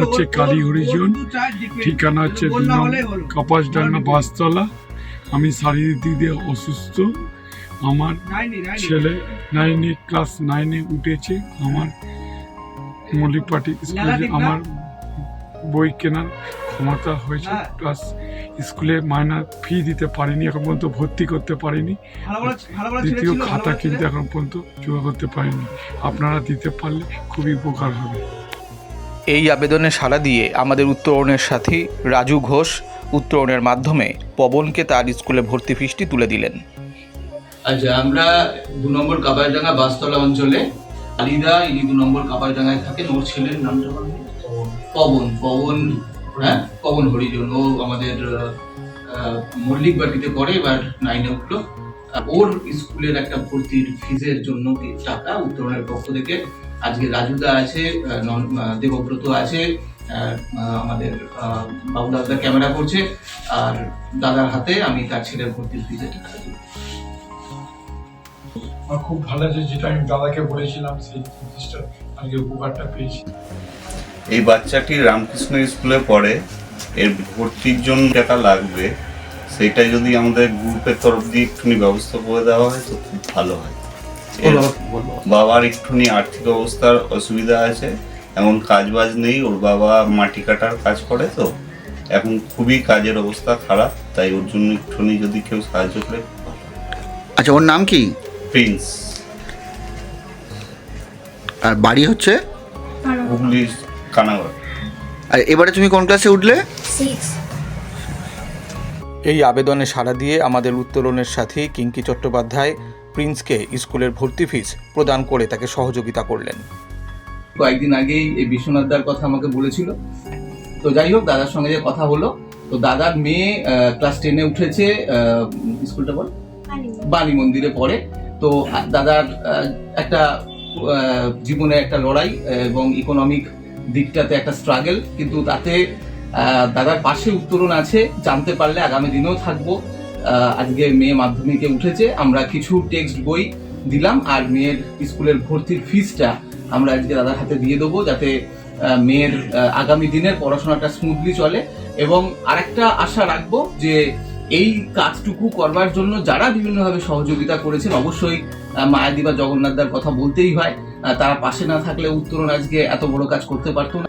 হচ্ছে কালী হরিজন, ঠিকানা হচ্ছে 2 নং কাপাসডাঙ্গা বাসতলা। আমি শারীরিক দিয়ে অসুস্থ। আমার ছেলে ক্লাস 9-এ উঠেছে। আমার মল্লিকপাটি স্কুলে আমার বই কেনার ক্ষমতা হয়েছে, প্লাস স্কুলে মাইনার ফি দিতে পারিনি, এখন পর্যন্ত ভর্তি করতে পারিনি। দ্বিতীয় খাতা কিনতে এখন পর্যন্ত জোগাড় করতে পারিনি। আপনারা দিতে পারলে খুবই উপকার হবে। এই আবেদনে সাড়া দিয়ে আমাদের উত্তরণের সাথী রাজু ঘোষ উত্তরণের মাধ্যমে পবনকে তার স্কুলে ভর্তি ফিসটি তুলে দিলেন। আচ্ছা, আমরা 2 নম্বর কাপাসডাঙ্গা বাসতলা অঞ্চলে আলিদা, ইনি 2 নম্বর কাপাসডাঙ্গায় থাকেন। ওর ছেলের নামটা পবন হরিজন। ও আমাদের মল্লিকবাটিতে পড়ে, এবার 9-এ উঠলো। ওর স্কুলের একটা ভর্তির ফিজের জন্য টাকা উত্তরণের পক্ষ থেকে আজকে রাজুদা আছে, দেবব্রত আছে, আমাদের বাবুদাদা ক্যামেরা করছে, আর দাদার হাতে আমি তার ছেলের ভর্তির ফিজের টাকা দিই। আমার খুব ভালো লাগছে, যেটা আমি দাদাকে বলেছিলাম সেই জিনিসটা আজকে উপকারটা পেয়েছি। এই বাচ্চাটি রামকৃষ্ণ স্কুলে পড়ে, এর ভর্তির জন্য টাকা লাগবে, সেটা যদি আমাদের গ্রুপের তরফ দিয়ে একটুখানি ব্যবস্থা করে দেওয়া হয় তো খুব ভালো হয়। বাবার একটুখানি আর্থিক অবস্থার অসুবিধা আছে, এমন কাজ বাজ নেই। ওর বাবা মাটি কাটার কাজ করে, তো এখন খুবই কাজের অবস্থা খারাপ, তাই ওর জন্য একটুখানি যদি কেউ সাহায্য করে ভালো। আচ্ছা, ওর নাম কি? প্রিন্স। আর বাড়ি হচ্ছে হুগলি কানাগড়। আর এবারে তুমি কোন ক্লাসে উঠলে? 6। এই আবেদনে সাড়া দিয়ে আমাদের উত্তরণের সাথী কিঙ্কি চট্টোপাধ্যায় প্রিন্সকে স্কুলের ভর্তি ফিস প্রদান করে তাকে সহযোগিতা করলেন। কয়েকদিন আগেই এই বিশ্বনাথ দার কথা আমাকে বলেছিল। তো যাই হোক, দাদার সঙ্গে যে কথা হলো, তো দাদার মেয়ে ক্লাস 10-এ উঠেছে। স্কুলটা বল, বাণী মন্দিরে পড়ে। তো দাদার একটা জীবনে একটা লড়াই এবং ইকোনমিক দিকটাতে একটা স্ট্রাগল, কিন্তু তাতে দাদার পাশে উত্তরণ আছে। জানতে পারলে আগামী দিনেও থাকবো। আজকে মেয়ে মাধ্যমিকে উঠেছে, আমরা কিছু টেক্সট বই দিলাম, আর মেয়ের স্কুলের ভর্তির ফিসটা আমরা আজকে দাদার হাতে দিয়ে দেবো, যাতে মেয়ের আগামী দিনের পড়াশোনাটা স্মুথলি চলে। এবং আরেকটা আশা রাখবো যে এই কাজটুকু করবার জন্য যারা বিভিন্নভাবে সহযোগিতা করেছেন, অবশ্যই মায়াদি বা জগন্নাথদার কথা বলতেই হয়। তারা পাশে না থাকলে উত্তরণ আজকে এত বড় কাজ করতে পারতো না।